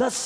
10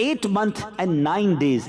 8 month and 9 days,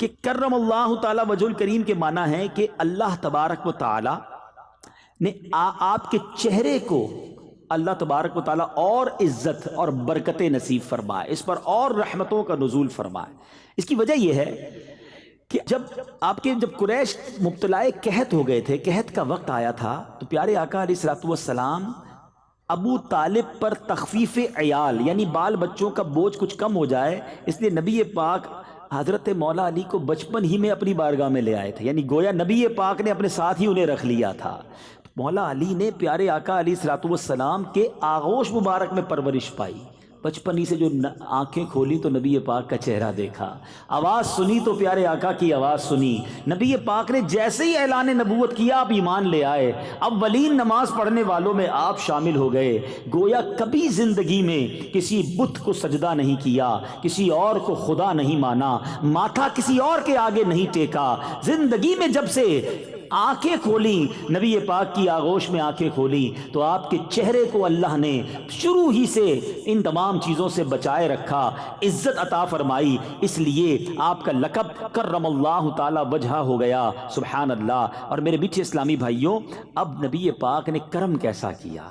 کہ کرم اللہ تعالی وجہ کریم کے معنی ہے کہ اللہ تبارک و تعالی نے آپ کے چہرے کو اللہ تبارک و تعالیٰ اور عزت اور برکت نصیب فرمائے، اس پر اور رحمتوں کا نزول فرمائے۔ اس کی وجہ یہ ہے کہ جب قریش مبتلائے قحط ہو گئے تھے، قحط کا وقت آیا تھا، تو پیارے آقا علیہ الصلوۃ والسلام ابو طالب پر تخفیف عیال یعنی بال بچوں کا بوجھ کچھ کم ہو جائے، اس لیے نبی پاک حضرت مولا علی کو بچپن ہی میں اپنی بارگاہ میں لے آئے تھے، یعنی گویا نبی پاک نے اپنے ساتھ ہی انہیں رکھ لیا تھا۔ مولا علی نے پیارے آقا علیہ الصلوۃ والسلام کے آغوش مبارک میں پرورش پائی، بچپن ہی سے جو آنکھیں کھولی تو نبی پاک کا چہرہ دیکھا، آواز سنی تو پیارے آقا کی آواز سنی، نبی پاک نے جیسے ہی اعلان نبوت کیا آپ ایمان لے آئے، اولین نماز پڑھنے والوں میں آپ شامل ہو گئے، گویا کبھی زندگی میں کسی بت کو سجدہ نہیں کیا، کسی اور کو خدا نہیں مانا، ماتھا کسی اور کے آگے نہیں ٹیکا، زندگی میں جب سے آنکھیں کھولی، نبی پاک کی آغوش میں آنکھیں کھولی تو آپ کے چہرے کو اللہ نے شروع ہی سے ان تمام چیزوں سے بچائے رکھا، عزت عطا فرمائی، اس لیے آپ کا لقب کرم اللہ تعالی وجہ ہو گیا، سبحان اللہ۔ اور میرے میٹھے اسلامی بھائیوں، اب نبی پاک نے کرم کیسا کیا،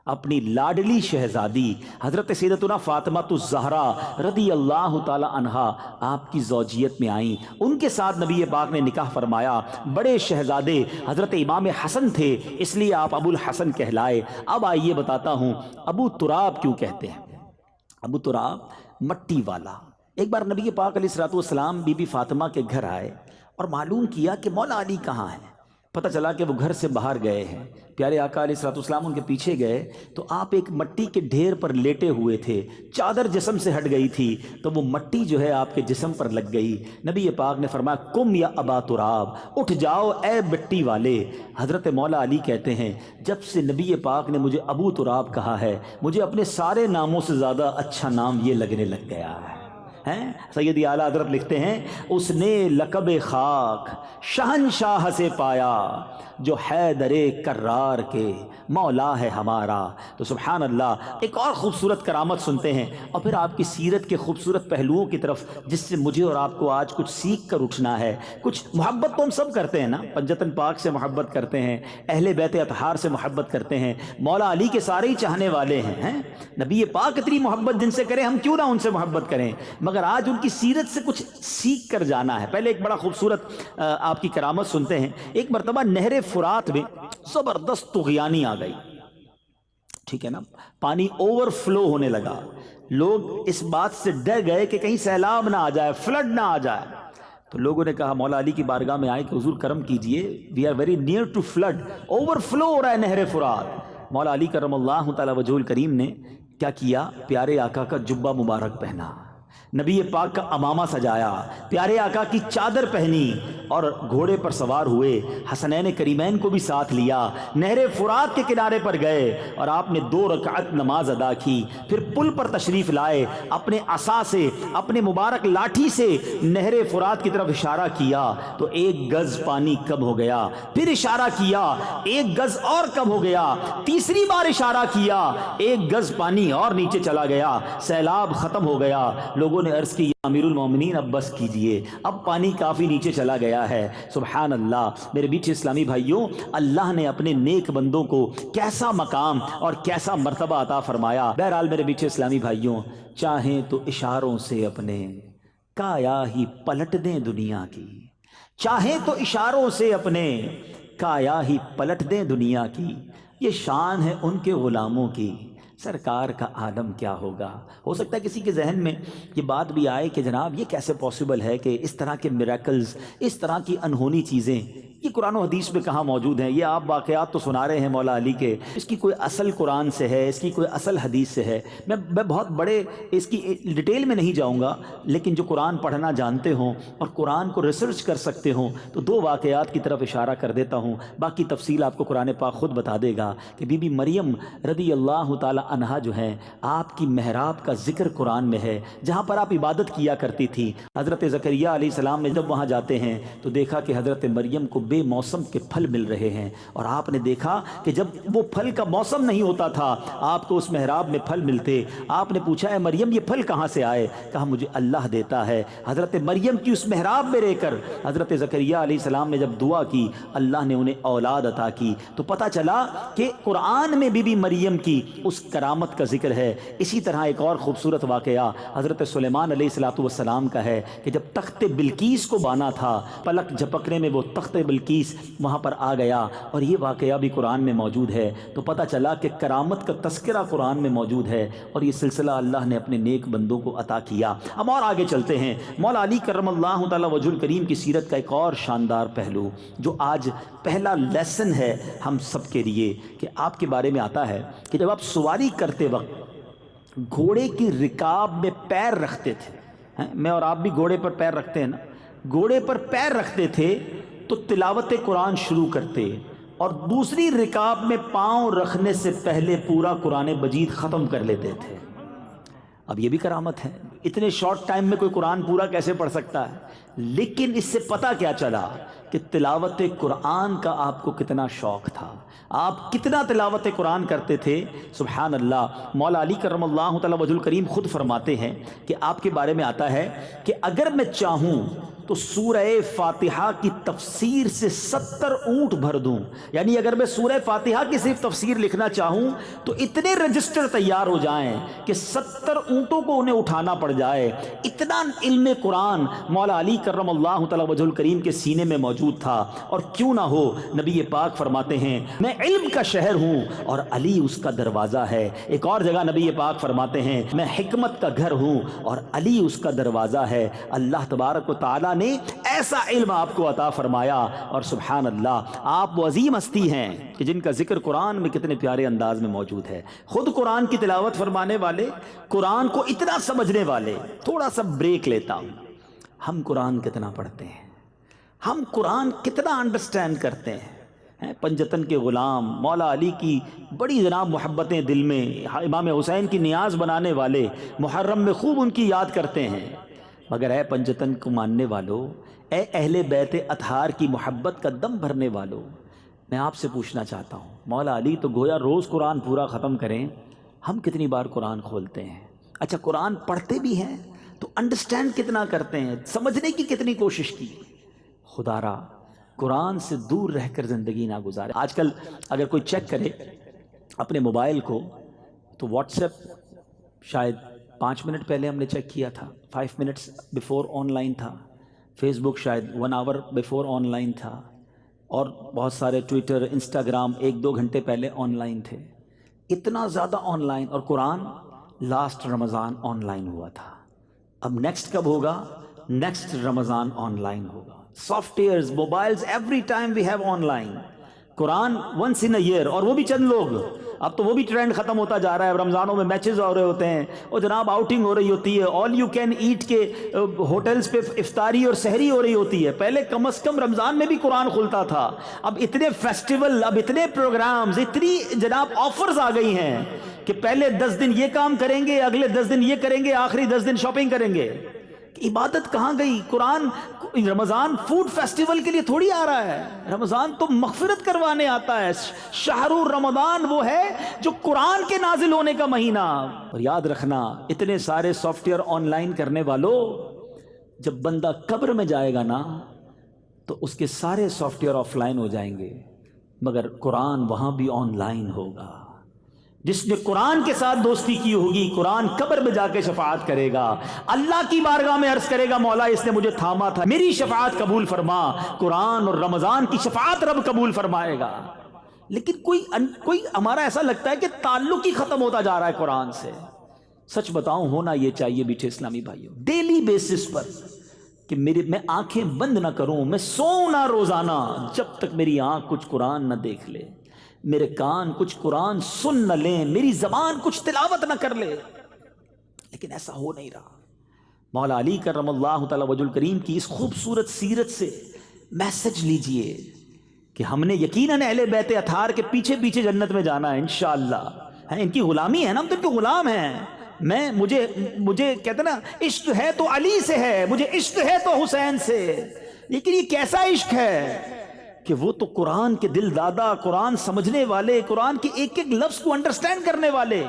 اپنی لاڈلی شہزادی حضرت سیدتنا فاطمہ الزہرا رضی اللہ تعالی عنہا آپ کی زوجیت میں آئیں، ان کے ساتھ نبی پاک نے نکاح فرمایا، بڑے شہزادے حضرت امام حسن تھے، اس لیے آپ ابو الحسن کہلائے۔ اب آئیے بتاتا ہوں ابو تراب کیوں کہتے ہیں۔ ابو تراب مٹی والا۔ ایک بار نبی پاک علیہ الصلوۃ والسلام بی بی فاطمہ کے گھر آئے اور معلوم کیا کہ مولا علی کہاں ہیں، پتہ چلا کہ وہ گھر سے باہر گئے ہیں۔ پیارے آقا علیہ الصلوۃ والسلام ان کے پیچھے گئے تو آپ ایک مٹی کے ڈھیر پر لیٹے ہوئے تھے، چادر جسم سے ہٹ گئی تھی تو وہ مٹی جو ہے آپ کے جسم پر لگ گئی۔ نبی پاک نے فرمایا قم یا ابا تراب، اٹھ جاؤ اے مٹی والے۔ حضرت مولا علی کہتے ہیں جب سے نبی پاک نے مجھے ابو تراب کہا ہے، مجھے اپنے سارے ناموں سے زیادہ اچھا نام یہ لگنے لگ گیا ہے۔ سیدی اعلیٰ حضرت لکھتے ہیں اس نے لقب خاک شہنشاہ سے پایا، جو حیدر کرار کے مولا ہے ہمارا۔ تو سبحان اللہ، ایک اور خوبصورت کرامت سنتے ہیں اور پھر آپ کی سیرت کے خوبصورت پہلوؤں کی طرف جس سے مجھے اور آپ کو آج کچھ سیکھ کر اٹھنا ہے۔ کچھ محبت تو ہم سب کرتے ہیں نا، پنجتن پاک سے محبت کرتے ہیں، اہل بیت اطہار سے محبت کرتے ہیں، مولا علی کے سارے ہی چاہنے والے ہیں۔ نبی پاک اتنی محبت جن سے کریں، ہم کیوں نہ ان سے محبت کریں، مگر آج ان کی سیرت سے کچھ سیکھ کر جانا ہے۔ پہلے ایک بڑا خوبصورت آپ کی کرامت سنتے ہیں۔ ایک مرتبہ نہر فرات میں زبردست طغیانی آ گئی، ٹھیک ہے نا، پانی اوور فلو ہونے لگا، لوگ اس بات سے ڈر گئے کہ کہیں سیلاب نہ آ جائے، فلڈ نہ آ جائے۔ تو لوگوں نے کہا مولا علی کی بارگاہ میں آئے کہ حضور کرم کیجئے، we are very near to flood, overflow ہو رہا ہے نہر فرات۔ مولا علی کرم اللہ تعالی وجہ الکریم نے کیا کیا، پیارے آقا کا جبہ مبارک پہنا، نبی پاک کا امامہ سجایا، پیارے آقا کی چادر پہنی اور گھوڑے پر سوار ہوئے، حسنین کریمین کو بھی ساتھ لیا، نہر فرات کے کنارے پر گئے اور آپ نے 2 رکعت نماز ادا کی، پھر پل پر تشریف لائے، اپنے عصا سے، اپنے مبارک لاٹھی سے نہر فرات کی طرف اشارہ کیا تو 1 گز پانی کم ہو گیا، پھر اشارہ کیا 1 گز اور کم ہو گیا، تیسری بار اشارہ کیا 1 گز پانی اور نیچے چلا گیا، سیلاب ختم ہو گیا۔ لوگوں نے عرض کی یا امیر المومنین اب بس کیجئے، اب پانی کافی نیچے چلا گیا ہے۔ سبحان اللہ۔ میرے بیچ اسلامی بھائیوں، اللہ نے اپنے نیک بندوں کو کیسا مقام اور کیسا مرتبہ عطا فرمایا۔ بہرحال میرے بیچ اسلامی بھائیوں، چاہیں تو اشاروں سے اپنے کایا ہی پلٹ دیں دنیا کی، چاہیں تو اشاروں سے اپنے کایا ہی پلٹ دیں دنیا کی، یہ شان ہے ان کے غلاموں کی، سرکار کا عالم کیا ہوگا۔ ہو سکتا ہے کسی کے ذہن میں یہ بات بھی آئے کہ جناب یہ کیسے پاسبل ہے کہ اس طرح کے میریکلز، اس طرح کی انہونی چیزیں یہ قرآن و حدیث میں کہاں موجود ہیں؟ یہ آپ واقعات تو سنا رہے ہیں مولا علی کے، اس کی کوئی اصل قرآن سے ہے، اس کی کوئی اصل حدیث سے ہے؟ میں بہت بڑے اس کی ڈیٹیل میں نہیں جاؤں گا، لیکن جو قرآن پڑھنا جانتے ہوں اور قرآن کو ریسرچ کر سکتے ہوں تو 2 واقعات کی طرف اشارہ کر دیتا ہوں، باقی تفصیل آپ کو قرآن پاک خود بتا دے گا کہ بی بی مریم رضی اللہ تعالی عنہا جو ہیں، آپ کی محراب کا ذکر قرآن میں ہے، جہاں پر آپ عبادت کیا کرتی تھی۔ حضرت زکریا علیہ السلام میں جب وہاں جاتے ہیں تو دیکھا کہ حضرت مریم کو بے موسم کے پھل مل رہے ہیں، اور آپ نے دیکھا کہ جب وہ پھل کا موسم نہیں ہوتا تھا آپ کو اس محراب میں پھل ملتے۔ آپ نے پوچھا اے مریم یہ پھل کہاں سے آئے؟ کہا مجھے اللہ دیتا ہے۔ حضرت مریم کی اس محراب میں رہ کر حضرت زکریا علیہ السلام نے جب دعا کی اللہ نے انہیں اولاد عطا کی۔ تو پتہ چلا کہ قرآن میں بی بی مریم کی اس کرامت کا ذکر ہے۔ اسی طرح ایک اور خوبصورت واقعہ حضرت سلیمان علیہ السلام کا ہے کہ جب تخت بلقیس کو بانا تھا، پلک جھپکنے میں وہ تخت بلقیس وہاں پر آ گیا، اور یہ واقعہ بھی قرآن میں موجود ہے۔ تو پتہ چلا کہ کرامت کا تذکرہ قرآن میں موجود ہے، اور یہ سلسلہ اللہ نے اپنے نیک بندوں کو عطا کیا۔ ہم اور آگے چلتے ہیں۔ مولا علی کرم اللہ تعالی وجہ الکریم کی سیرت کا ایک اور شاندار پہلو جو آج پہلا لیسن ہے ہم سب کے لیے، کہ آپ کے بارے میں آتا ہے کہ جب آپ سواری کرتے وقت گھوڑے کی رکاب میں پیر رکھتے تھے، میں اور آپ بھی گھوڑے پر پیر رکھتے ہیں نا، گھوڑے پر پیر رکھتے تھے تو تلاوت قرآن شروع کرتے، اور دوسری رکاب میں پاؤں رکھنے سے پہلے پورا قرآن مجید ختم کر لیتے تھے۔ اب یہ بھی کرامت ہے، اتنے شارٹ ٹائم میں کوئی قرآن پورا کیسے پڑھ سکتا ہے؟ لیکن اس سے پتہ کیا چلا کہ تلاوت قرآن کا آپ کو کتنا شوق تھا، آپ کتنا تلاوت قرآن کرتے تھے۔ سبحان اللہ، مولا علی کرم اللہ تعالی وجہ الکریم خود فرماتے ہیں کہ آپ کے بارے میں آتا ہے کہ اگر میں چاہوں تو سورہ فاتحہ کی تفسیر سے 70 اونٹ بھر دوں، یعنی اگر میں سورہ فاتحہ کی صرف تفسیر لکھنا چاہوں تو اتنے رجسٹر تیار ہو جائیں کہ 70 اونٹوں کو انہیں اٹھانا پڑ جائے۔ اتنا علم قرآن مولا علی کرم اللہ تعالی وجہ الکریم کے سینے میں موجود تھا۔ اور کیوں نہ ہو، نبی پاک فرماتے ہیں میں علم کا شہر ہوں اور علی اس کا دروازہ ہے۔ ایک اور جگہ نبی پاک فرماتے ہیں میں حکمت کا گھر ہوں اور علی اس کا دروازہ ہے۔ اللہ تبارک و تعالی نے ایسا علم آپ کو عطا فرمایا، اور سبحان اللہ آپ وہ عظیم ہستی ہیں کہ جن کا ذکر قرآن میں کتنے پیارے انداز میں موجود ہے۔ خود قرآن کی تلاوت فرمانے والے، قرآن کو اتنا سمجھنے والے۔ تھوڑا سا بریک لیتا ہوں، ہم قرآن کتنا پڑھتے ہیں، ہم قرآن کتنا انڈرسٹینڈ کرتے ہیں؟ پنجتن کے غلام، مولا علی کی بڑی جناب محبتیں دل میں، امام حسین کی نیاز بنانے والے، محرم میں خوب ان کی یاد کرتے ہیں۔ مگر اے پنجتن کو ماننے والو، اے اہل بیت اطہار کی محبت کا دم بھرنے والو، میں آپ سے پوچھنا چاہتا ہوں، مولا علی تو گویا روز قرآن پورا ختم کریں، ہم کتنی بار قرآن کھولتے ہیں؟ اچھا قرآن پڑھتے بھی ہیں تو انڈرسٹینڈ کتنا کرتے ہیں، سمجھنے کی کتنی کوشش کی؟ خدا را قرآن سے دور رہ کر زندگی نہ گزارے۔ آج کل اگر کوئی چیک کرے اپنے موبائل کو تو واٹس ایپ شاید 5 منٹ پہلے ہم نے چیک کیا تھا، 5 منٹس بیفور آن لائن تھا، فیس بک شاید 1 آور بیفور آن لائن تھا، اور بہت سارے ٹویٹر، انسٹاگرام 1-2 گھنٹے پہلے آن لائن تھے۔ اتنا زیادہ آن لائن، اور قرآن لاسٹ رمضان آن لائن ہوا تھا۔ اب نیکسٹ کب ہوگا؟ نیکسٹ رمضان آن لائن ہوگا۔ Softwares, mobiles, every time we have online. Quran once in a year, اور وہ بھی چند لوگ۔ اب تو وہ بھی ٹرینڈ ختم ہوتا جا رہا ہے، رمضانوں میں میچز ہو رہے ہوتے ہیں، اور جناب آؤٹنگ ہو رہی ہوتی ہے، آل یو کین ایٹ کے ہوٹلز پہ افطاری اور سحری ہو رہی ہوتی ہے۔ پہلے کم از کم رمضان میں بھی قرآن کھلتا تھا، اب اتنے فیسٹیول، اب اتنے پروگرامز، اتنی جناب آفرز آ گئی ہیں کہ پہلے 10 دن یہ کام کریں گے، اگلے 10 دن یہ کریں گے، آخری 10 دن شاپنگ کریں گے۔ عبادت کہاں گئی؟ قرآن رمضان فوڈ فیسٹیول کے لیے تھوڑی آ رہا ہے، رمضان تو مغفرت کروانے آتا ہے۔ شہر رمضان وہ ہے جو قرآن کے نازل ہونے کا مہینہ۔ اور یاد رکھنا، اتنے سارے سافٹ ویئر آن لائن کرنے والوں، جب بندہ قبر میں جائے گا نا تو اس کے سارے سافٹ ویئر آف لائن ہو جائیں گے، مگر قرآن وہاں بھی آن لائن ہوگا۔ جس نے قرآن کے ساتھ دوستی کی ہوگی، قرآن قبر میں جا کے شفاعت کرے گا، اللہ کی بارگاہ میں عرض کرے گا مولا اس نے مجھے تھاما تھا، میری شفاعت قبول فرما۔ قرآن اور رمضان کی شفاعت رب قبول فرمائے گا۔ لیکن کوئی ہمارا ایسا لگتا ہے کہ تعلق ہی ختم ہوتا جا رہا ہے قرآن سے۔ سچ بتاؤں، ہونا یہ چاہیے بیٹھے اسلامی بھائیوں، ڈیلی بیسس پر، کہ میں آنکھیں بند نہ کروں، میں سوؤں نہ روزانہ جب تک میری آنکھ کچھ قرآن نہ دیکھ لے، میرے کان کچھ قرآن سن نہ لیں، میری زبان کچھ تلاوت نہ کر لے۔ لیکن ایسا ہو نہیں رہا۔ مولا علی کرم اللہ تعالی وجہ الکریم کی اس خوبصورت سیرت سے میسج لیجئے کہ ہم نے یقیناً اہل بیت اطہار کے پیچھے پیچھے جنت میں جانا ہے انشاءاللہ۔ ان کی غلامی ہے نا، ہم تو ان کے غلام ہیں۔ مجھے کہتے ہیں نا، عشق ہے تو علی سے ہے، مجھے عشق ہے تو حسین سے۔ لیکن یہ کیسا عشق ہے کہ وہ تو قرآن کے دل دادا، قرآن سمجھنے والے، قرآن کے ایک ایک لفظ کو انڈرسٹینڈ کرنے والے،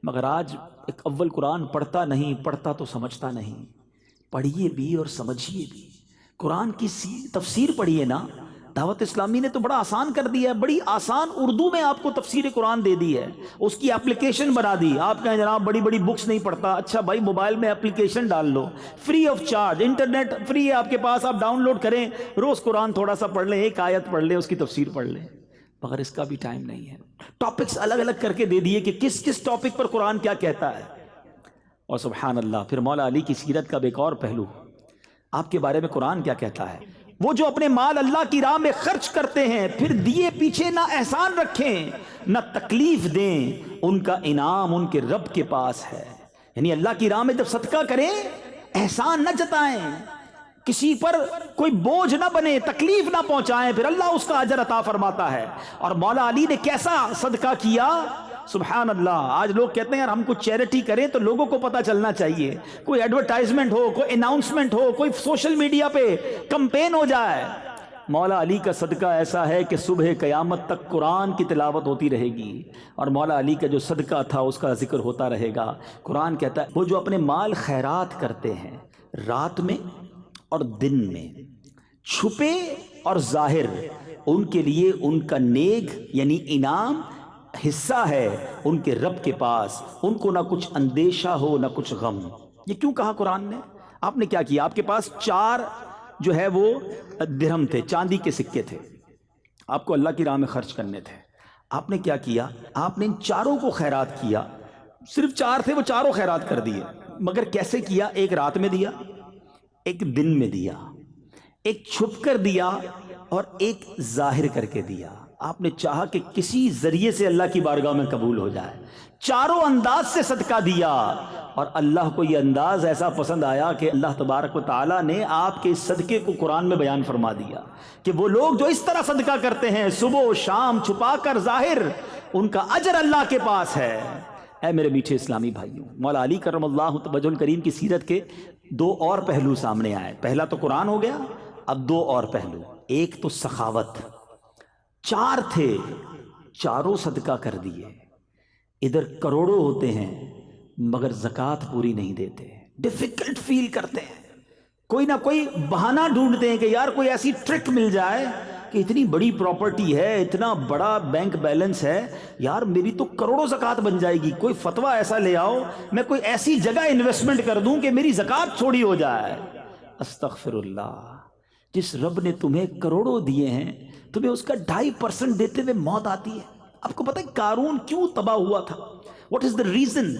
مگر آج ایک اول قرآن پڑھتا نہیں، پڑھتا تو سمجھتا نہیں۔ پڑھیے بھی اور سمجھیے بھی، قرآن کی تفسیر پڑھیے نا۔ دعوت اسلامی نے تو بڑا آسان کر دیا ہے، بڑی آسان اردو میں آپ کو تفسیر قرآن دے دی ہے، اس کی اپلیکیشن بنا دی۔ آپ کہیں جناب بڑی بڑی بکس نہیں پڑھتا، اچھا بھائی موبائل میں اپلیکیشن ڈال لو، free of charge, internet free ہے آپ کے پاس، آپ ڈاؤن لوڈ کریں، روز قرآن تھوڑا سا پڑھ لیں، ایک آیت پڑھ لیں، اس کی تفسیر پڑھ لیں۔ مگر اس کا بھی ٹائم نہیں ہے، ٹاپکس الگ الگ کر کے دے دیے کہ کس کس ٹاپک پر قرآن کیا کہتا ہے۔ اور سبحان اللہ، پھر مولا علی کی سیرت کا ایک اور پہلو، آپ کے بارے میں قرآن کیا کہتا ہے؟ وہ جو اپنے مال اللہ کی راہ میں خرچ کرتے ہیں، پھر دیے پیچھے نہ احسان رکھیں نہ تکلیف دیں، ان کا انعام ان کے رب کے پاس ہے۔ یعنی اللہ کی راہ میں جب صدقہ کریں، احسان نہ جتائیں، کسی پر کوئی بوجھ نہ بنے، تکلیف نہ پہنچائیں، پھر اللہ اس کا اجر عطا فرماتا ہے۔ اور مولا علی نے کیسا صدقہ کیا، سبحان اللہ۔ آج لوگ کہتے ہیں یار ہم کچھ چیریٹی کریں تو لوگوں کو پتہ چلنا چاہیے، کوئی ایڈورٹائزمنٹ ہو، کوئی اناؤنسمنٹ ہو، کوئی سوشل میڈیا پہ کمپین ہو جائے۔ مولا علی کا صدقہ ایسا ہے کہ صبح قیامت تک قرآن کی تلاوت ہوتی رہے گی، اور مولا علی کا جو صدقہ تھا اس کا ذکر ہوتا رہے گا۔ قرآن کہتا ہے وہ جو اپنے مال خیرات کرتے ہیں رات میں اور دن میں، چھپے اور ظاہر، ان کے لیے ان کا نیک یعنی انعام حصہ ہے ان کے رب کے پاس، ان کو نہ کچھ اندیشہ ہو نہ کچھ غم۔ یہ کیوں کہا قرآن نے؟ آپ نے کیا کیا؟ آپ کے پاس 4 جو ہے وہ درہم تھے، چاندی کے سکے تھے، آپ کو اللہ کی راہ میں خرچ کرنے تھے۔ آپ نے کیا کیا؟ آپ نے ان 4 کو خیرات کیا۔ صرف 4 تھے، وہ 4 خیرات کر دیے۔ مگر کیسے کیا؟ ایک رات میں دیا، ایک دن میں دیا، ایک چھپ کر دیا، اور ایک ظاہر کر کے دیا۔ آپ نے چاہا کہ کسی ذریعے سے اللہ کی بارگاہ میں قبول ہو جائے، 4 انداز سے صدقہ دیا، اور اللہ کو یہ انداز ایسا پسند آیا کہ اللہ تبارک و تعالیٰ نے آپ کے اس صدقے کو قرآن میں بیان فرما دیا کہ وہ لوگ جو اس طرح صدقہ کرتے ہیں صبح و شام، چھپا کر ظاہر، ان کا اجر اللہ کے پاس ہے۔ اے میرے میٹھے اسلامی بھائیوں، مولا علی کرم اللہ وجہ الکریم کی سیرت کے 2 اور پہلو سامنے آئے۔ پہلا تو قرآن ہو گیا، اب 2 اور پہلو۔ ایک تو سخاوت، 4 تھے، 4 صدقہ کر دیے۔ ادھر کروڑوں ہوتے ہیں مگر زکوٰۃ پوری نہیں دیتے، ڈیفیکلٹ فیل کرتے ہیں، کوئی نہ کوئی بہانہ ڈھونڈتے ہیں کہ یار کوئی ایسی ٹرک مل جائے کہ اتنی بڑی پراپرٹی ہے، اتنا بڑا بینک بیلنس ہے، یار میری تو کروڑوں زکوٰۃ بن جائے گی، کوئی فتویٰ ایسا لے آؤ، میں کوئی ایسی جگہ انویسٹمنٹ کر دوں کہ میری زکوٰۃ تھوڑی ہو جائے۔ استغفر اللہ، جس رب نے تمہیں کروڑوں دیے ہیں، تمہیں اس کا 2.5% دیتے ہوئے موت آتی ہے۔ آپ کو پتہ ہے قارون کیوں تباہ ہوا تھا؟ What is the reason?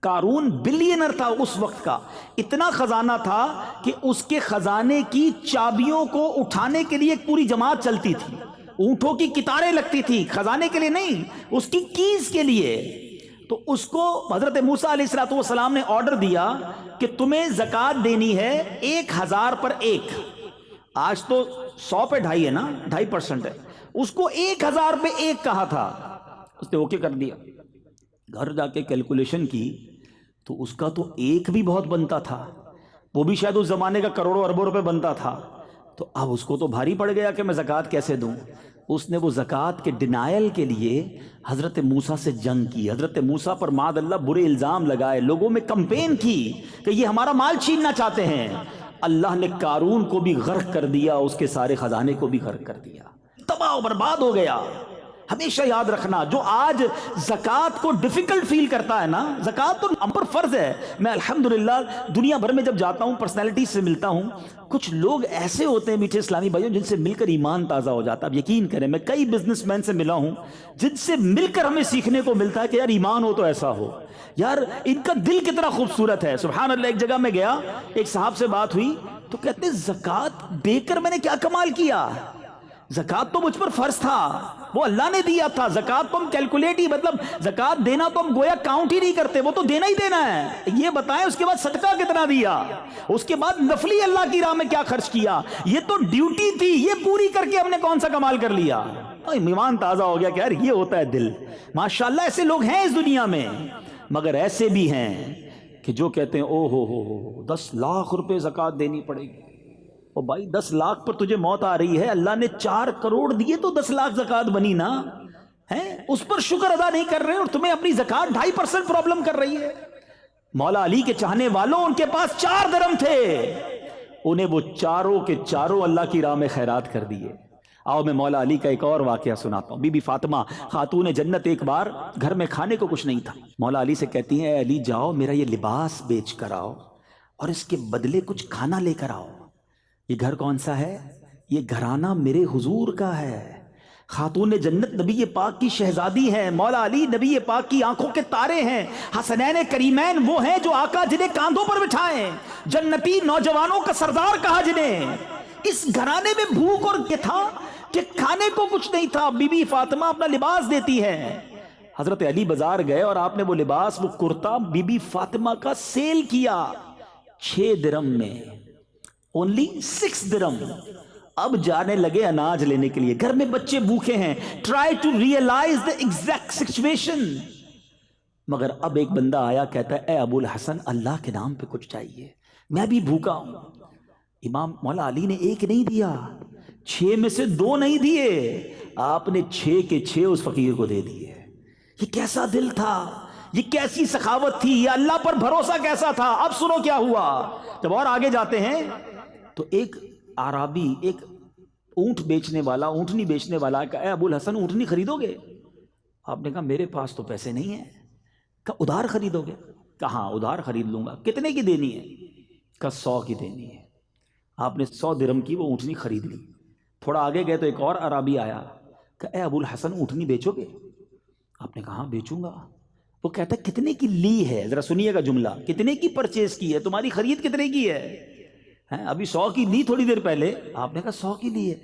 قارون بلینر تھا اس وقت کا، اتنا خزانہ تھا کہ اس کے خزانے کی چابیوں کو اٹھانے کے لیے ایک پوری جماعت چلتی تھی، اونٹوں کی قطاریں لگتی تھی، خزانے کے لیے نہیں، اس کی کیز کے لیے۔ تو اس کو حضرت موسیٰ علیہ السلام نے آرڈر دیا کہ تمہیں زکوٰۃ دینی ہے 1000 پر 1۔ آج تو 100 پہ 2.5 ہے نا، 2.5% ہے، اس کو 1000 پہ 1 کہا تھا۔ اس نے اوکے کر دیا، گھر جا کے کیلکولیشن کی تو اس کا تو 1 بھی بہت بنتا تھا، وہ بھی شاید اس زمانے کا کروڑوں اربوں روپے بنتا تھا۔ تو اب اس کو تو بھاری پڑ گیا کہ میں زکوٰۃ کیسے دوں۔ اس نے وہ زکوٰۃ کے ڈینائل کے لیے حضرت موسیٰ سے جنگ کی، حضرت موسیٰ پر معاذ اللہ برے الزام لگائے، لوگوں میں کمپین کی کہ یہ ہمارا مال چھیننا چاہتے ہیں۔ اللہ نے قارون کو بھی غرق کر دیا، اس کے سارے خزانے کو بھی غرق کر دیا، تباہ و برباد ہو گیا۔ ہمیشہ یاد رکھنا، جو آج زکوٰۃ کو ڈیفیکلٹ فیل کرتا ہے نا، زکوٰۃ تو ہم پر فرض ہے۔ میں الحمدللہ دنیا بھر میں جب جاتا ہوں، پرسنالٹیز سے ملتا ہوں، کچھ لوگ ایسے ہوتے ہیں میٹھے اسلامی بھائیوں جن سے مل کر ایمان تازہ ہو جاتا ہے۔ اب یقین کریں، میں کئی بزنس مین سے ملا ہوں جن سے مل کر ہمیں سیکھنے کو ملتا ہے کہ یار ایمان ہو تو ایسا ہو، یار ان کا دل کتنا خوبصورت ہے، سبحان اللہ۔ ایک جگہ میں گیا، ایک صاحب سے بات ہوئی تو کہتے ہیں زکوٰۃ دے کر میں نے کیا کمال کیا، زکوٰۃ تو مجھ پر فرض تھا، وہ اللہ نے دیا تھا، زکوٰۃ تو ہم کیلکولیٹ ہی، مطلب زکوٰۃ دینا تو ہم گویا کاؤنٹ ہی نہیں کرتے، وہ تو دینا ہی دینا ہے۔ یہ بتائیں اس کے بعد صدقہ کتنا دیا، اس کے بعد نفلی اللہ کی راہ میں کیا خرچ کیا، یہ تو ڈیوٹی تھی، یہ پوری کر کے ہم نے کون سا کمال کر لیا۔ ایمان تازہ ہو گیا کہ یار یہ ہوتا ہے دل۔ ماشاءاللہ ایسے لوگ ہیں اس دنیا میں، مگر ایسے بھی ہیں کہ جو کہتے ہیں او ہو 10 لاکھ روپے زکوٰۃ دینی پڑے گی، اور بھائی 10 لاکھ پر تجھے موت آ رہی ہے، اللہ نے 4 کروڑ دیے تو 10 لاکھ زکوٰۃ بنی نا، ہیں اس پر شکر ادا نہیں کر رہے اور تمہیں اپنی زکوٰۃ 2.5% پرابلم کر رہی ہے۔ مولا علی کے چاہنے والوں، ان کے پاس 4 درم تھے، انہیں وہ چاروں کے چاروں اللہ کی راہ میں خیرات کر دیے۔ آؤ میں مولا علی کا ایک اور واقعہ سناتا ہوں۔ بی بی فاطمہ خاتون جنت ایک بار گھر میں کھانے کو کچھ نہیں تھا، مولا علی سے کہتی ہیں اے علی جاؤ میرا یہ لباس بیچ کر آؤ اور اس کے بدلے کچھ کھانا لے کر آؤ۔ یہ گھر کون سا ہے؟ یہ گھرانہ میرے حضور کا ہے۔ خاتون جنت نبی پاک کی شہزادی ہیں، مولا علی نبی پاک کی آنکھوں کے تارے ہیں، حسنین کریمین وہ ہیں جو آقا جنہیں کاندھوں پر بٹھائیں، جنتی نوجوانوں کا سردار کہا جنہیں۔ اس گھرانے میں بھوک اور یہ تھا کہ کھانے کو کچھ نہیں تھا، بی بی فاطمہ اپنا لباس دیتی ہے۔ حضرت علی بازار گئے اور آپ نے وہ لباس، وہ کرتا بی بی فاطمہ کا سیل کیا 6 درم میں، only 6 درم۔ اب جانے لگے اناج لینے کے لیے، گھر میں بچے بھوکے ہیں، try to realize the exact situation۔ مگر اب ایک بندہ آیا، کہتا ہے اے ابو الحسن اللہ کے نام پہ کچھ چاہیے، میں بھی بھوکا ہوں۔ امام مولا علی نے 1 نہیں دیا، 6 میں سے 2 نہیں دیے، آپ نے 6 کے 6 اس فقیر کو دے دیے۔ یہ کیسا دل تھا، یہ کیسی سخاوت تھی، یہ اللہ پر بھروسہ کیسا تھا۔ اب سنو کیا ہوا، جب اور آگے جاتے ہیں تو ایک عرابی، ایک اونٹ بیچنے والا، اونٹنی بیچنے والا کہا اے ابو الحسن اونٹنی خریدو گے؟ آپ نے کہا میرے پاس تو پیسے نہیں ہیں۔ کہا ادھار خریدو گے؟ کہا ہاں ادھار خرید لوں گا۔ کتنے کی دینی ہے؟ کہا 100 کی دینی ہے۔ آپ نے 100 درم کی وہ اونٹنی خرید لی۔ تھوڑا آگے گئے تو ایک اور عرابی آیا، کہا اے ابو الحسن اونٹنی بیچو گے؟ آپ نے کہا ہاں بیچوں گا۔ وہ کہتا ہے کتنے کی لی ہے؟ ذرا سنیے گا جملہ، کتنے کی پرچیز کی ہے، تمہاری خرید کتنے کی ہے؟ ابھی 100 کی لی تھوڑی دیر پہلے۔ آپ نے کہا 100 کی لی ہے۔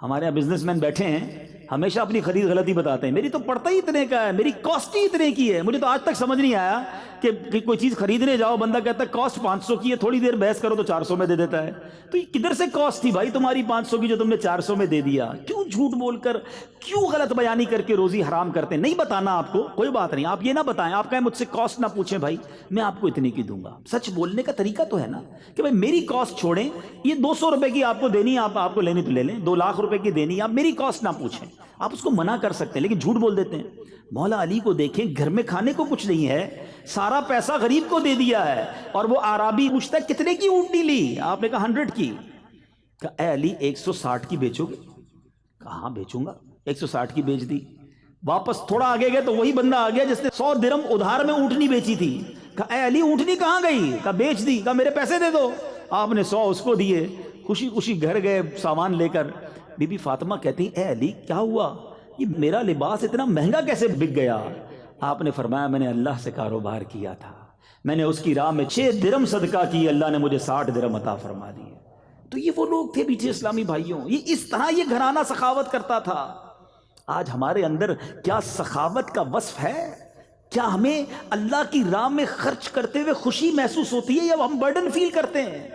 ہمارے یہاں بزنس مین بیٹھے ہیں، ہمیشہ اپنی خرید غلطی بتاتے ہیں، میری تو پڑتا ہی اتنے کا ہے، میری کاسٹ ہی اتنے کی ہے۔ مجھے تو آج تک سمجھ نہیں آیا کہ کوئی چیز خریدنے جاؤ، بندہ کہتا ہے کاسٹ 500 کی ہے، تھوڑی دیر بحث کرو تو 400 میں دے دیتا ہے۔ تو یہ کدھر سے کاسٹ تھی بھائی تمہاری 500 کی جو تم نے 400 میں دے دیا؟ کیوں جھوٹ بول کر، کیوں غلط بیانی کر کے روزی حرام کرتے ہیں؟ نہیں بتانا آپ کو، کوئی بات نہیں، آپ یہ نہ بتائیں، آپ کہیں مجھ سے کاسٹ نہ پوچھیں، بھائی میں آپ کو اتنے کی دوں گا۔ سچ بولنے کا طریقہ تو ہے نا کہ بھائی میری کاسٹ چھوڑیں، یہ 200 روپے کی آپ کو دینی ہے، آپ کو لینی تو لے لیں، 2 لاکھ روپے کی دینی ہے، آپ میری کاسٹ نہ پوچھیں۔ آپ اس کو منع کر سکتے ہیں لیکن جھوٹ بول دیتے ہیں۔ مولا علی کو دیکھیں، گھر میں کھانے کو کچھ نہیں ہے، سارا پیسہ غریب کو دے دیا ہے، اور وہ عرابی پوچھتا ہے کتنے کی اونٹنی لی؟ آپ نے کہا 100 کی۔ کہا اے علی 160 کی بیچو گے؟ کہا ہاں بیچوں گا۔ 160 کی بیچ دی۔ واپس تھوڑا آگے گئے تو وہی بندہ آ گیا جس نے 100 درم ادھار میں اونٹنی بیچی تھی۔ کہا اے علی اونٹنی کہاں گئی؟ کہا بیچ دی۔ کہا میرے پیسے دے دو۔ آپ نے 100 اس کو دیے، خوشی خوشی گھر گئے سامان لے کر۔ بی بی فاطمہ کہتی اے علی کیا ہوا، یہ میرا لباس اتنا مہنگا کیسے بک گیا؟ آپ نے فرمایا میں نے اللہ سے کاروبار کیا تھا، میں نے اس کی راہ میں 6 درم صدقہ کی، اللہ نے مجھے 60 درم عطا فرما دیے۔ تو یہ وہ لوگ تھے میٹھے اسلامی بھائیوں، یہ اس طرح یہ گھرانہ سخاوت کرتا تھا۔ آج ہمارے اندر کیا سخاوت کا وصف ہے؟ کیا ہمیں اللہ کی راہ میں خرچ کرتے ہوئے خوشی محسوس ہوتی ہے یا ہم برڈن فیل کرتے ہیں؟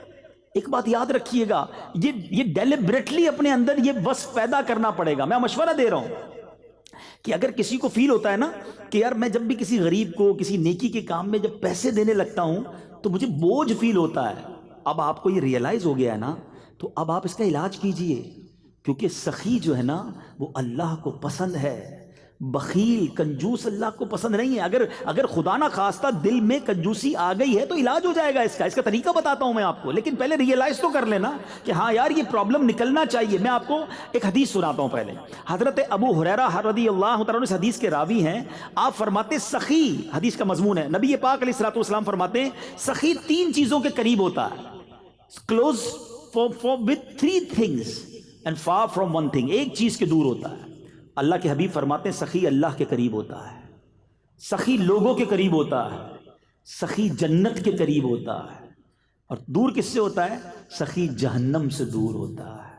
ایک بات یاد رکھیے گا، یہ ڈیلیبریٹلی اپنے اندر یہ وصف پیدا کرنا پڑے گا۔ میں مشورہ دے رہا ہوں کہ اگر کسی کو فیل ہوتا ہے نا کہ یار میں جب بھی کسی غریب کو کسی نیکی کے کام میں جب پیسے دینے لگتا ہوں تو مجھے بوجھ فیل ہوتا ہے، اب آپ کو یہ ریئلائز ہو گیا ہے نا، تو اب آپ اس کا علاج کیجئے، کیونکہ سخی جو ہے نا وہ اللہ کو پسند ہے، بخیل کنجوس اللہ کو پسند نہیں ہے۔ اگر خدا نہ خواستہ دل میں کنجوسی آ گئی ہے تو علاج ہو جائے گا، اس کا طریقہ بتاتا ہوں میں آپ کو، لیکن پہلے ریئلائز تو کر لینا کہ ہاں یار یہ پرابلم نکلنا چاہیے۔ میں آپ کو ایک حدیث سناتا ہوں پہلے۔ حضرت ابو ہریرہ رضی اللہ تعالیٰ عنہ اس حدیث کے راوی ہیں، آپ فرماتے سخی، حدیث کا مضمون ہے، نبی پاک علیہ الصلوۃ والسلام فرماتے ہیں سخی 3 چیزوں کے قریب ہوتا ہے، close with 3 things and far from 1 thing، ایک چیز کے دور ہوتا ہے۔ اللہ کے حبیب فرماتے ہیں سخی اللہ کے قریب ہوتا ہے، سخی لوگوں کے قریب ہوتا ہے، سخی جنت کے قریب ہوتا ہے، اور دور کس سے ہوتا ہے؟ سخی جہنم سے دور ہوتا ہے۔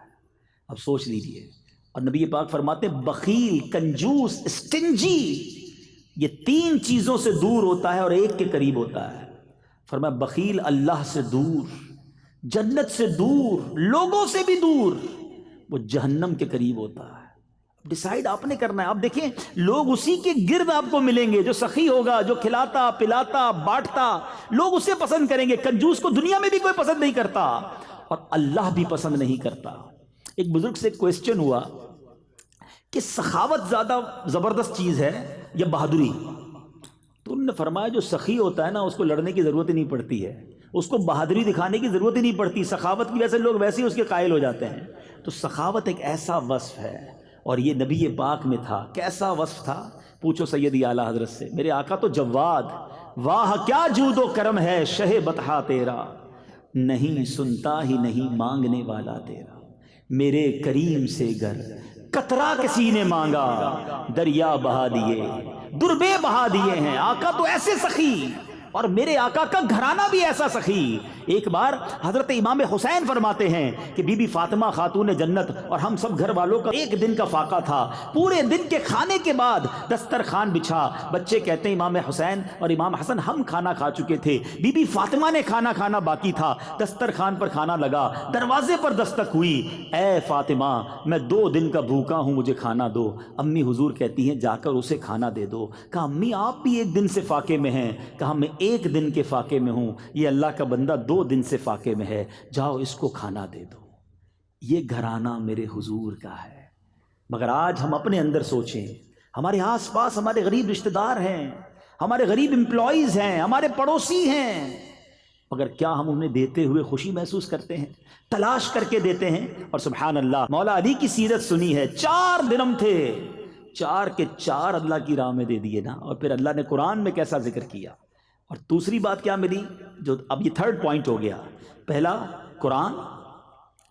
اب سوچ لیجئے، اور نبی پاک فرماتے ہیں بخیل کنجوس اسٹنجی یہ 3 چیزوں سے دور ہوتا ہے اور ایک کے قریب ہوتا ہے۔ فرمایا بخیل اللہ سے دور، جنت سے دور، لوگوں سے بھی دور، وہ جہنم کے قریب ہوتا ہے۔ ڈیسائیڈ آپ نے کرنا ہے۔ آپ دیکھیں لوگ اسی کے گرد آپ کو ملیں گے جو سخی ہوگا، جو کھلاتا پلاتا بانٹتا، لوگ اسے پسند کریں گے۔ کنجوس کو دنیا میں بھی کوئی پسند نہیں کرتا، اور اللہ بھی پسند نہیں کرتا۔ ایک بزرگ سے کویسچن ہوا کہ سخاوت زیادہ زبردست چیز ہے یا بہادری؟ تو انہوں نے فرمایا جو سخی ہوتا ہے نا اس کو لڑنے کی ضرورت ہی نہیں پڑتی ہے، اس کو بہادری دکھانے کی ضرورت ہی نہیں پڑتی، سخاوت کی وجہ سے لوگ ویسے ہی اس کے قائل ہو جاتے ہیں۔ تو سخاوت ایک ایسا وصف ہے، اور یہ نبی پاک میں تھا۔ کیسا وصف تھا؟ پوچھو سیدی اعلیٰ حضرت سے۔ میرے آقا تو جواد، واہ کیا جود و کرم ہے شہ بطحا تیرا، نہیں سنتا ہی نہیں مانگنے والا تیرا، میرے کریم سے گر قطرہ کسی نے مانگا، دریا بہا دیے دربے بہا دیے ہیں۔ آقا تو ایسے سخی، اور میرے آقا کا گھرانہ بھی ایسا سخی۔ ایک بار حضرت امام حسین فرماتے ہیں کہ بی بی فاطمہ خاتون جنت اور ہم سب گھر والوں کا ایک دن کا فاقہ تھا، پورے دن کے کھانے کے بعد دسترخوان بچھا، بچے کہتے ہیں امام حسین اور امام حسن ہم کھانا کھا چکے تھے، بی بی فاطمہ نے کھانا کھانا باقی تھا، دسترخوان پر کھانا لگا، دروازے پر دستک ہوئی، اے فاطمہ میں 2 دن کا بھوکا ہوں مجھے کھانا دو۔ امی حضور کہتی ہیں جا کر اسے کھانا دے دو۔ کہا امی آپ بھی 1 دن سے فاقے میں ہیں؟ کہا میں 1 دن کے فاقے میں ہوں، یہ اللہ کا بندہ 2 دن سے فاقے میں ہے، جاؤ اس کو کھانا دے دو۔ یہ گھرانہ میرے حضور کا ہے۔ مگر آج ہم اپنے اندر سوچیں، ہمارے آس پاس ہمارے غریب رشتہ دار ہیں، ہمارے غریب امپلائیز ہیں، ہمارے پڑوسی ہیں، مگر کیا ہم انہیں دیتے ہوئے خوشی محسوس کرتے ہیں؟ تلاش کر کے دیتے ہیں؟ اور سبحان اللہ، مولا علی کی سیرت سنی ہے، 4 درہم تھے، 4 کے 4 اللہ کی راہ میں دے دیے نا، اور پھر اللہ نے قرآن میں کیسا ذکر کیا۔ اور دوسری بات کیا ملی، جو اب یہ 3rd پوائنٹ ہو گیا، پہلا قرآن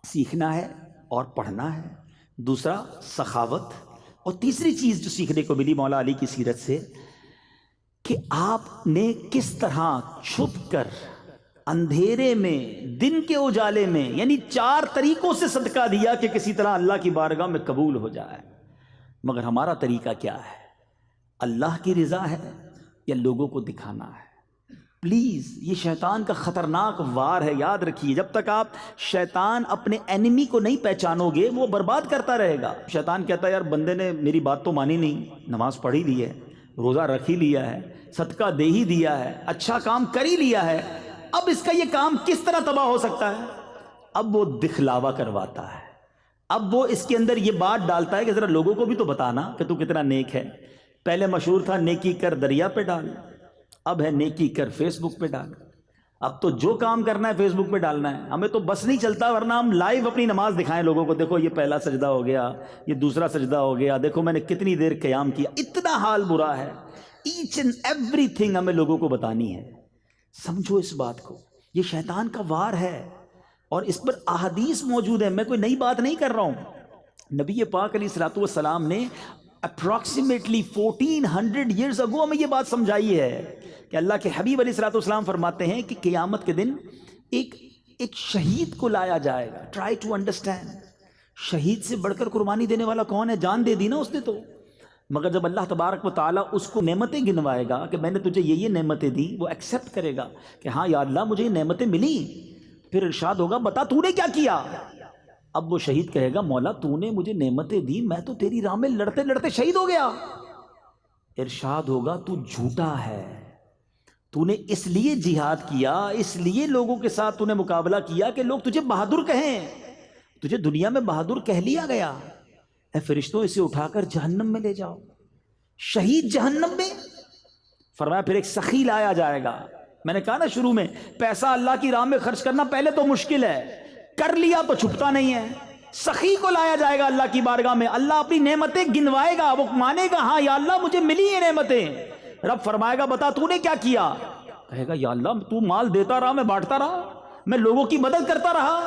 سیکھنا ہے اور پڑھنا ہے، دوسرا سخاوت، اور تیسری چیز جو سیکھنے کو ملی مولا علی کی سیرت سے کہ آپ نے کس طرح چھپ کر اندھیرے میں دن کے اجالے میں، یعنی 4 طریقوں سے صدقہ دیا کہ کسی طرح اللہ کی بارگاہ میں قبول ہو جائے۔ مگر ہمارا طریقہ کیا ہے؟ اللہ کی رضا ہے یا لوگوں کو دکھانا ہے؟ پلیز، یہ شیطان کا خطرناک وار ہے، یاد رکھیے۔ جب تک آپ شیطان اپنے اینیمی کو نہیں پہچانو گے وہ برباد کرتا رہے گا۔ شیطان کہتا ہے یار بندے نے میری بات تو مانی نہیں، نماز پڑھ ہی لی ہے، روزہ رکھ ہی لیا ہے، صدقہ دے ہی دیا ہے، اچھا کام کر ہی لیا ہے، اب اس کا یہ کام کس طرح تباہ ہو سکتا ہے؟ اب وہ دکھلاوا کرواتا ہے، اب وہ اس کے اندر یہ بات ڈالتا ہے کہ ذرا لوگوں کو بھی تو بتانا کہ تو کتنا نیک ہے۔ پہلے مشہور تھا نیکی کر دریا پہ ڈال، اب ہے نیکی کر فیس بک پہ ڈال۔ اب تو جو کام کرنا ہے فیس بک پہ ڈالنا ہے، ہمیں تو بس نہیں چلتا، ورنہ ہم لائیو اپنی نماز دکھائیں لوگوں کو، دیکھو یہ پہلا سجدہ ہو گیا، یہ دوسرا سجدہ ہو گیا، دیکھو میں نے کتنی دیر قیام کیا۔ اتنا حال برا ہے، ایچ اینڈ ایوری تھنگ ہمیں لوگوں کو بتانی ہے۔ سمجھو اس بات کو، یہ شیطان کا وار ہے، اور اس پر احادیث موجود ہیں، میں کوئی نئی بات نہیں کر رہا ہوں۔ نبی پاک علیہ الصلوۃ والسلام نے اپروکسیمیٹلی 1400 ایئرز اگو ہمیں یہ بات سمجھائی ہے کہ اللہ کے حبیب علیہ الصلوۃ والسلام فرماتے ہیں کہ قیامت کے دن ایک شہید کو لایا جائے گا۔ ٹرائی ٹو انڈرسٹینڈ، شہید سے بڑھ کر قربانی دینے والا کون ہے؟ جان دے دی نا اس نے تو۔ مگر جب اللہ تبارک و تعالیٰ اس کو نعمتیں گنوائے گا کہ میں نے تجھے یہ نعمتیں دی، وہ ایکسیپٹ کرے گا کہ ہاں یا اللہ مجھے یہ نعمتیں ملی، پھر ارشاد ہوگا بتا تو نے کیا کیا؟ اب وہ شہید کہے گا مولا تو نے مجھے نعمتیں دی، میں تو تیری راہ میں لڑتے لڑتے شہید ہو گیا۔ ارشاد ہوگا تو جھوٹا ہے، تو نے اس لیے جہاد کیا، اس لیے لوگوں کے ساتھ تو نے مقابلہ کیا کہ لوگ تجھے بہادر کہیں، تجھے دنیا میں بہادر کہہ لیا گیا۔ اے فرشتوں اسے اٹھا کر جہنم میں لے جاؤ۔ شہید جہنم میں؟ فرمایا پھر ایک سخی لایا جائے گا۔ میں نے کہا نا شروع میں، پیسہ اللہ کی راہ میں خرچ کرنا پہلے تو مشکل ہے، کر لیا تو چھپتا نہیں ہے۔ سخی کو لایا جائے گا اللہ کی بارگاہ میں، اللہ اپنی نعمتیں گنوائے گا، وہ مانے گا ہاں یا اللہ مجھے ملی یہ نعمتیں۔ رب فرمائے گا بتا تو نے کیا کیا؟ کہے گا یا اللہ تو مال دیتا رہا، میں بانٹتا رہا، میں لوگوں کی مدد کرتا رہا۔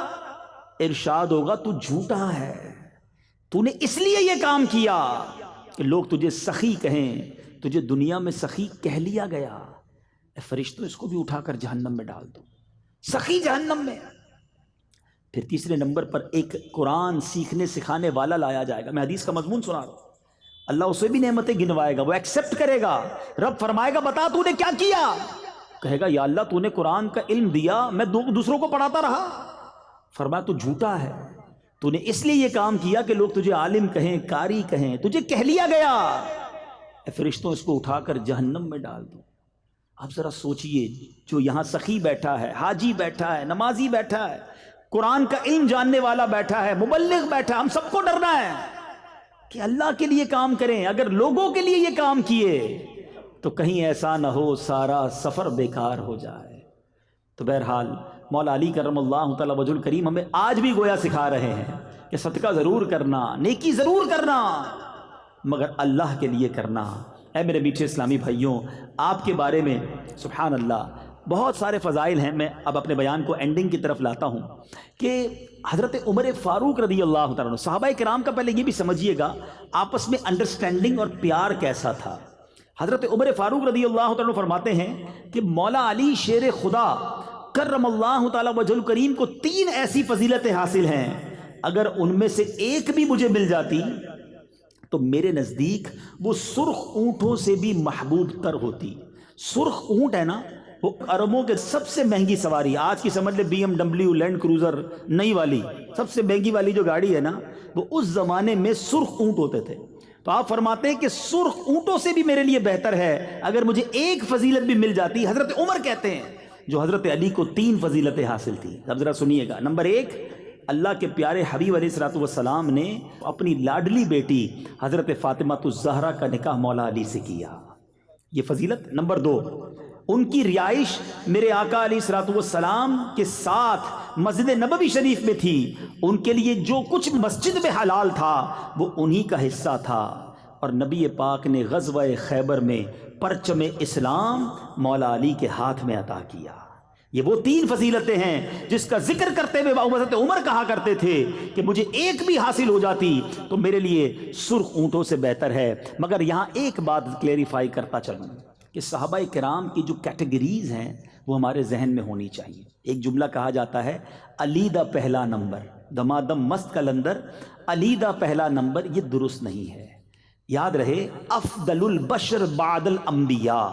ارشاد ہوگا تو جھوٹا ہے، تو نے اس لیے یہ کام کیا کہ لوگ تجھے سخی کہیں، تجھے دنیا میں سخی کہہ لیا گیا۔ اے فرشتوں اس کو بھی اٹھا کر جہنم میں ڈال دو، سخی جہنم میں۔ پھر تیسرے نمبر پر ایک قرآن سیکھنے سکھانے والا لایا جائے گا۔ میں حدیث کا مضمون سنا رہا ہوں، اللہ اسے بھی نعمتیں گنوائے گا، وہ ایکسیپٹ کرے گا۔ رب فرمائے گا بتا تو نے کیا کیا؟ کہے گا یا اللہ تو نے قرآن کا علم دیا، میں دوسروں کو پڑھاتا رہا۔ فرمایا تو جھوٹا ہے، تو نے اس لیے یہ کام کیا کہ لوگ تجھے عالم کہیں، قاری کہیں، تجھے کہہ لیا گیا۔ اے فرشتوں اس کو اٹھا کر جہنم میں ڈال دو۔ اب ذرا سوچئے، جو یہاں سخی بیٹھا ہے، حاجی بیٹھا ہے، نمازی بیٹھا ہے، قرآن کا علم جاننے والا بیٹھا ہے، مبلغ بیٹھا، ہم سب کو ڈرنا ہے کہ اللہ کے لیے کام کریں. اگر لوگوں کے لیے یہ کام کیے تو کہیں ایسا نہ ہو سارا سفر بیکار ہو جائے. تو بہرحال مولا علی کرم اللہ تعالی وجہ الکریم ہمیں آج بھی گویا سکھا رہے ہیں کہ صدقہ ضرور کرنا، نیکی ضرور کرنا، مگر اللہ کے لیے کرنا. اے میرے میٹھے اسلامی بھائیوں، آپ کے بارے میں سبحان اللہ بہت سارے فضائل ہیں. میں اب اپنے بیان کو اینڈنگ کی طرف لاتا ہوں کہ حضرت عمر فاروق رضی اللہ تعالیٰ عنہ، صحابہ کرام کا پہلے یہ بھی سمجھیے گا آپس میں انڈرسٹینڈنگ اور پیار کیسا تھا. حضرت عمر فاروق رضی اللہ تعالیٰ عنہ فرماتے ہیں کہ مولا علی شیر خدا کرم اللہ تعالیٰ وجہ الکریم کو 3 ایسی فضیلتیں حاصل ہیں، اگر ان میں سے ایک بھی مجھے مل جاتی تو میرے نزدیک وہ سرخ اونٹوں سے بھی محبوب تر ہوتی. سرخ اونٹ ہے نا، وہ عربوں کے سب سے مہنگی سواری، آج کی سمجھ لے BMW لینڈ کروزر نئی والی سب سے مہنگی والی جو گاڑی ہے نا، وہ اس زمانے میں سرخ اونٹ ہوتے تھے. تو آپ فرماتے ہیں کہ سرخ اونٹوں سے بھی میرے لیے بہتر ہے اگر مجھے ایک فضیلت بھی مل جاتی. حضرت عمر کہتے ہیں جو حضرت علی کو 3 فضیلتیں حاصل تھی. اب ذرا سنیے گا. نمبر 1، اللہ کے پیارے حبیب علیہ الصلوۃ والسلام نے اپنی لاڈلی بیٹی حضرت فاطمہ الزہرا کا نکاح مولا علی سے کیا، یہ فضیلت. نمبر 2، ان کی رہائش میرے آقا علیہ الصلوۃ والسلام کے ساتھ مسجد نبوی شریف میں تھی. ان کے لیے جو کچھ مسجد میں حلال تھا وہ انہی کا حصہ تھا. اور نبی پاک نے غزوہ خیبر میں پرچم اسلام مولا علی کے ہاتھ میں عطا کیا. یہ وہ 3 فضیلتیں ہیں جس کا ذکر کرتے ہوئے حضرت عمر کہا کرتے تھے کہ مجھے ایک بھی حاصل ہو جاتی تو میرے لیے سرخ اونٹوں سے بہتر ہے. مگر یہاں ایک بات کلیریفائی کرتا چلوں کہ صحابہ کرام کی جو کیٹیگریز ہیں وہ ہمارے ذہن میں ہونی چاہیے. ایک جملہ کہا جاتا ہے علی دا پہلا نمبر، دمادم مست کلندر، علی دا پہلا نمبر. یہ درست نہیں ہے. یاد رہے افضل البشر بعد الانبیاء،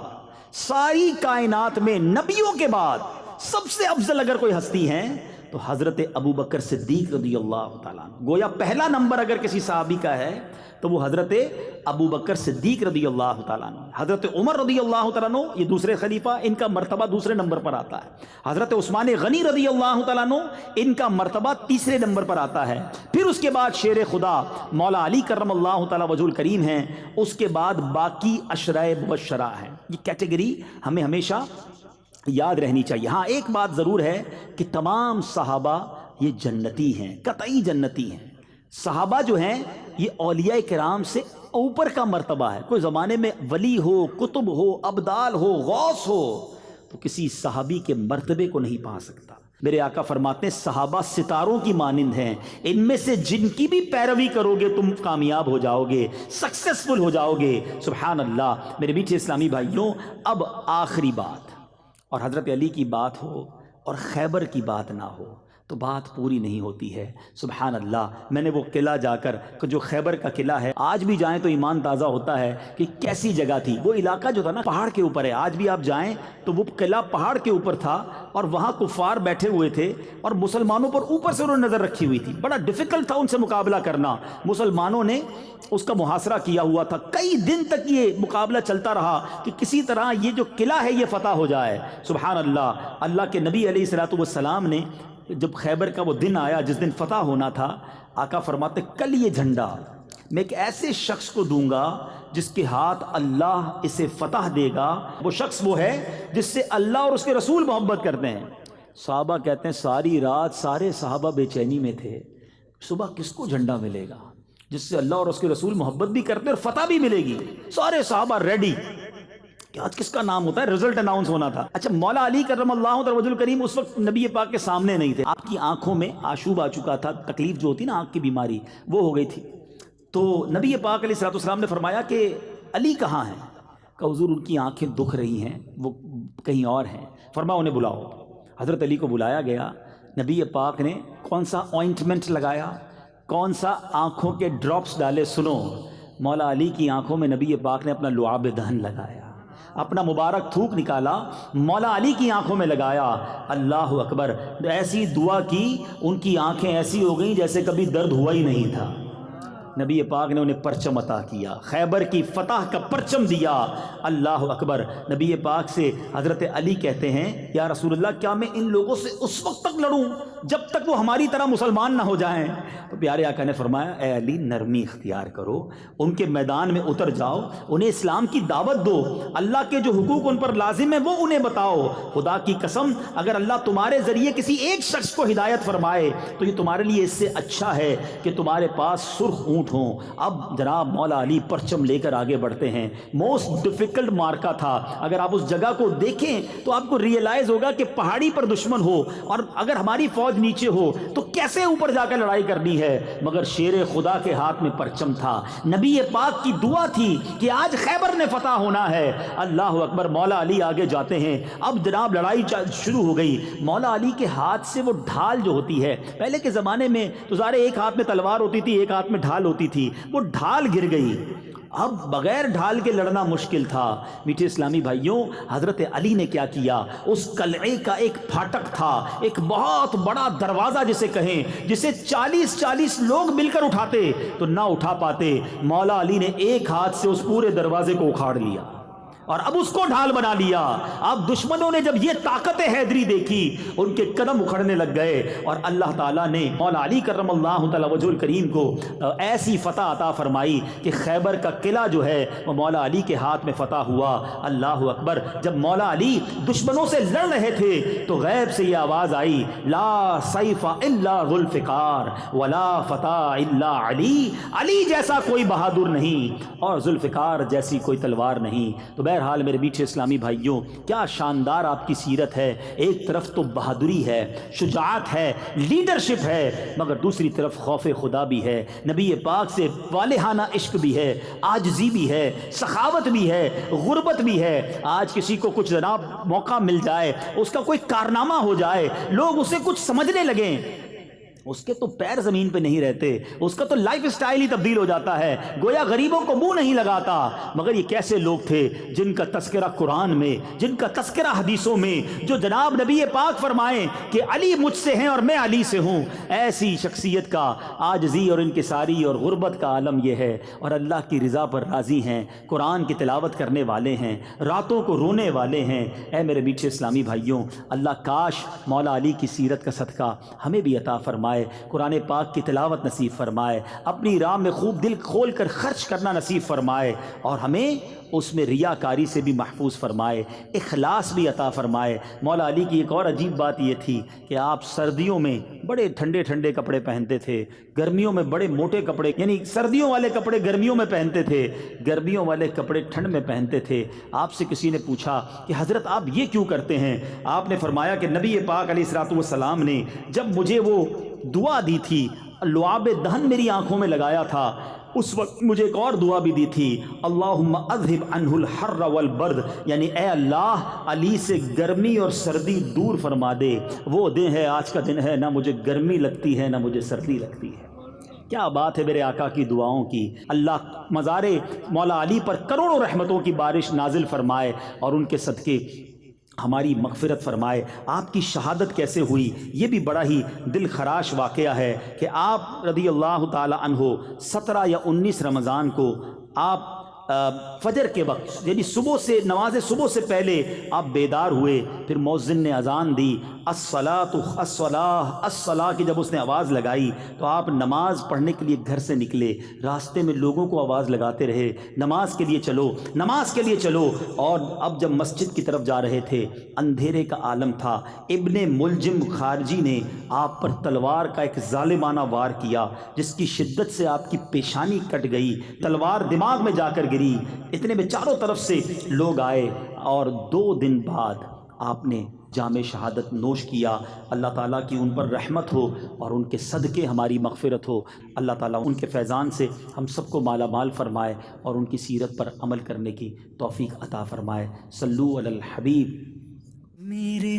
ساری کائنات میں نبیوں کے بعد سب سے افضل اگر کوئی ہستی ہیں تو حضرت ابو بکر صدیق رضی اللہ تعالیٰ عنہ. گویا پہلا نمبر اگر کسی صحابی کا ہے تو وہ حضرت ابو بکر صدیق رضی اللہ تعالیٰ عنہ. حضرت عمر رضی اللہ تعالیٰ عنہ یہ دوسرے خلیفہ، ان کا مرتبہ دوسرے نمبر پر آتا ہے. حضرت عثمان غنی رضی اللہ تعالیٰ عنہ ان کا مرتبہ تیسرے نمبر پر آتا ہے. پھر اس کے بعد شیر خدا مولا علی کرم اللہ تعالیٰ وجہ الکریم ہیں. اس کے بعد باقی عشرۂ مبشرہ ہیں. یہ کیٹیگری ہمیں ہمیشہ یاد رہنی چاہیے. ہاں ایک بات ضرور ہے کہ تمام صحابہ یہ جنتی ہیں، قطعی جنتی ہیں. صحابہ جو ہیں یہ اولیاء کرام سے اوپر کا مرتبہ ہے. کوئی زمانے میں ولی ہو، قطب ہو، ابدال ہو، غوث ہو تو کسی صحابی کے مرتبے کو نہیں پا سکتا. میرے آقا فرماتے ہیں صحابہ ستاروں کی مانند ہیں، ان میں سے جن کی بھی پیروی کرو گے تم کامیاب ہو جاؤ گے، سکسیسفل ہو جاؤ گے. سبحان اللہ. میرے میٹھے اسلامی بھائیوں، اب آخری بات، اور حضرت علی کی بات ہو اور خیبر کی بات نہ ہو تو بات پوری نہیں ہوتی ہے. سبحان اللہ. میں نے وہ قلعہ جا کر جو خیبر کا قلعہ ہے، آج بھی جائیں تو ایمان تازہ ہوتا ہے کہ کیسی جگہ تھی. وہ علاقہ جو تھا نا پہاڑ کے اوپر ہے. آج بھی آپ جائیں تو وہ قلعہ پہاڑ کے اوپر تھا اور وہاں کفار بیٹھے ہوئے تھے اور مسلمانوں پر اوپر سے انہوں نے نظر رکھی ہوئی تھی. بڑا ڈیفیکلٹ تھا ان سے مقابلہ کرنا. مسلمانوں نے اس کا محاصرہ کیا ہوا تھا. کئی دن تک یہ مقابلہ چلتا رہا کہ کسی طرح یہ جو قلعہ ہے یہ فتح ہو جائے. سبحان اللہ. اللہ کے نبی علیہ الصلوۃ والسلام نے جب خیبر کا وہ دن آیا جس دن فتح ہونا تھا، آقا فرماتے کل یہ جھنڈا میں ایک ایسے شخص کو دوں گا جس کے ہاتھ اللہ اسے فتح دے گا. وہ شخص وہ ہے جس سے اللہ اور اس کے رسول محبت کرتے ہیں. صحابہ کہتے ہیں ساری رات سارے صحابہ بے چینی میں تھے. صبح کس کو جھنڈا ملے گا جس سے اللہ اور اس کے رسول محبت بھی کرتے ہیں اور فتح بھی ملے گی. سارے صحابہ ریڈی کہ آج کس کا نام ہوتا ہے. رزلٹ اناؤنس ہونا تھا. اچھا مولا علی کرم اللہ وجہ الکریم اس وقت نبی پاک کے سامنے نہیں تھے. آپ کی آنکھوں میں آشوب آ چکا تھا. تکلیف جو ہوتی نا آنکھ کی بیماری وہ ہو گئی تھی. تو نبی پاک علیہ الصلوۃ والسلام نے فرمایا کہ علی کہاں ہیں؟ کہ حضور ان کی آنکھیں دکھ رہی ہیں، وہ کہیں اور ہیں. فرمایا انہیں بلاؤ. حضرت علی کو بلایا گیا. نبی پاک نے کون سا آئنٹمنٹ لگایا، کون سا آنکھوں کے ڈراپس ڈالے. سنو، مولا علی کی آنکھوں میں نبی پاک نے اپنا لعاب دہن لگایا، اپنا مبارک تھوک نکالا، مولا علی کی آنکھوں میں لگایا. اللہ اکبر. ایسی دعا کی ان کی آنکھیں ایسی ہو گئیں جیسے کبھی درد ہوا ہی نہیں تھا. نبی پاک نے انہیں پرچم عطا کیا، خیبر کی فتح کا پرچم دیا۔ اللہ اکبر۔ نبی پاک سے حضرت علی کہتے ہیں یا رسول اللہ کیا میں ان لوگوں سے اس وقت تک لڑوں جب تک وہ ہماری طرح مسلمان نہ ہو جائیں؟ تو پیارے آقا نے فرمایا اے علی نرمی اختیار کرو، ان کے میدان میں اتر جاؤ، انہیں اسلام کی دعوت دو، اللہ کے جو حقوق ان پر لازم ہے وہ انہیں بتاؤ۔ خدا کی قسم اگر اللہ تمہارے ذریعے کسی ایک شخص کو ہدایت فرمائے تو یہ تمہارے لیے اس سے اچھا ہے کہ تمہارے پاس سرخ اونٹ ہوں۔ اب جناب مولا علی پرچم لے کر آگے بڑھتے ہیں۔ موسٹ ڈیفیکلٹ مارکا تھا، اگر آپ اس جگہ کو دیکھیں تو آپ کو ریئلائز ہوگا کہ پہاڑی پر دشمن ہو اور اگر ہماری فوج نیچے ہو تو کیسے اوپر جا کر لڑائی کرنی ہے، مگر شیر خدا کے ہاتھ میں پرچم تھا۔ نبی پاک کی دعا تھی کہ آج خیبر نے فتح ہونا ہے۔ اللہ اکبر۔ مولا علی آگے جاتے ہیں۔ اب جناب لڑائی شروع ہو گئی۔ مولا علی کے ہاتھ سے وہ ڈھال جو ہوتی ہے، پہلے کے زمانے میں تو ظاہر ایک ہاتھ میں تلوار ہوتی تھی ایک ہاتھ میں ڈھال ہوتی تھی، وہ ڈھال گر گئی۔ اب بغیر ڈھال کے لڑنا مشکل تھا۔ میٹھے اسلامی بھائیوں، حضرت علی نے کیا کیا، اس قلعے کا ایک پھاٹک تھا، ایک بہت بڑا دروازہ جسے کہیں، جسے 40 لوگ مل کر اٹھاتے تو نہ اٹھا پاتے۔ مولا علی نے ایک ہاتھ سے اس پورے دروازے کو اکھاڑ لیا اور اب اس کو ڈھال بنا لیا۔ اب دشمنوں نے جب یہ طاقت حیدری دیکھی ان کے قدم اکھڑنے لگ گئے، اور اللہ تعالیٰ نے مولا علی کرم اللہ تعالی وجہ الکریم کو ایسی فتح عطا فرمائی کہ خیبر کا قلعہ جو ہے وہ مولا علی کے ہاتھ میں فتح ہوا۔ اللہ اکبر۔ جب مولا علی دشمنوں سے لڑ رہے تھے تو غیب سے یہ آواز آئی، لا سیف الا ذو الفقار ولا فتح الا علی، علی جیسا کوئی بہادر نہیں اور ذوالفقار جیسی کوئی تلوار نہیں۔ تو بہرحال میرے میٹھے اسلامی بھائیوں، کیا شاندار آپ کی سیرت ہے۔ ایک طرف تو بہادری ہے، شجاعت ہے، لیڈرشپ ہے، مگر دوسری طرف خوف خدا بھی ہے، نبی پاک سے والہانہ عشق بھی ہے، عاجزی بھی ہے، سخاوت بھی ہے، غربت بھی ہے۔ آج کسی کو کچھ جناب موقع مل جائے، اس کا کوئی کارنامہ ہو جائے، لوگ اسے کچھ سمجھنے لگیں، اس کے تو پیر زمین پہ نہیں رہتے، اس کا تو لائف سٹائل ہی تبدیل ہو جاتا ہے، گویا غریبوں کو منہ نہیں لگاتا۔ مگر یہ کیسے لوگ تھے جن کا تذکرہ قرآن میں، جن کا تذکرہ حدیثوں میں، جو جناب نبی پاک فرمائیں کہ علی مجھ سے ہیں اور میں علی سے ہوں۔ ایسی شخصیت کا عاجزی اور انکساری اور غربت کا عالم یہ ہے، اور اللہ کی رضا پر راضی ہیں، قرآن کی تلاوت کرنے والے ہیں، راتوں کو رونے والے ہیں۔ اے میرے میٹھے اسلامی بھائیوں، اللہ کاش مولا علی کی سیرت کا صدقہ ہمیں بھی عطا فرمائے، قرآن پاک کی تلاوت نصیب فرمائے، اپنی راہ میں خوب دل کھول کر خرچ کرنا نصیب فرمائے، اور ہمیں اس میں ریاکاری سے بھی محفوظ فرمائے، اخلاص بھی عطا فرمائے۔ مولا علی کی ایک اور عجیب بات یہ تھی کہ آپ سردیوں میں بڑے ٹھنڈے ٹھنڈے کپڑے پہنتے تھے، گرمیوں میں بڑے موٹے کپڑے، یعنی سردیوں والے کپڑے گرمیوں میں پہنتے تھے، گرمیوں والے کپڑے ٹھنڈ میں پہنتے تھے۔ آپ سے کسی نے پوچھا کہ حضرت آپ یہ کیوں کرتے ہیں؟ آپ نے فرمایا کہ نبی پاک علیہ الصلوۃ والسلام نے جب مجھے وہ دعا دی تھی، لعاب دہن میری آنکھوں میں لگایا تھا، اس وقت مجھے ایک اور دعا بھی دی تھی، اللہم اذہب عنہ الحر والبرد، یعنی اے اللہ علی سے گرمی اور سردی دور فرما دے۔ وہ دن ہے، آج کا دن ہے، نہ مجھے گرمی لگتی ہے نہ مجھے سردی لگتی ہے۔ کیا بات ہے میرے آقا کی دعاؤں کی۔ اللہ مزار مولا علی پر کروڑوں رحمتوں کی بارش نازل فرمائے اور ان کے صدقے ہماری مغفرت فرمائے۔ آپ کی شہادت کیسے ہوئی یہ بھی بڑا ہی دل خراش واقعہ ہے کہ آپ رضی اللہ تعالی عنہ 17 یا 19 رمضان کو آپ فجر کے وقت، یعنی صبح سے، نماز صبح سے پہلے آپ بیدار ہوئے، پھر مؤذن نے اذان دی، الصلاۃ الصلاۃ الصلاۃ کی جب اس نے آواز لگائی تو آپ نماز پڑھنے کے لیے گھر سے نکلے، راستے میں لوگوں کو آواز لگاتے رہے، نماز کے لیے چلو، نماز کے لیے چلو۔ اور اب جب مسجد کی طرف جا رہے تھے، اندھیرے کا عالم تھا، ابن ملجم خارجی نے آپ پر تلوار کا ایک ظالمانہ وار کیا جس کی شدت سے آپ کی پیشانی کٹ گئی، تلوار دماغ میں جا کر گری۔ اتنے میں چاروں طرف سے لوگ آئے اور 2 دن بعد آپ نے جام شہادت نوش کیا۔ اللہ تعالیٰ کی ان پر رحمت ہو اور ان کے صدقے ہماری مغفرت ہو۔ اللہ تعالیٰ ان کے فیضان سے ہم سب کو مالا مال فرمائے اور ان کی سیرت پر عمل کرنے کی توفیق عطا فرمائے۔ صلو علی الحبیب۔ میرے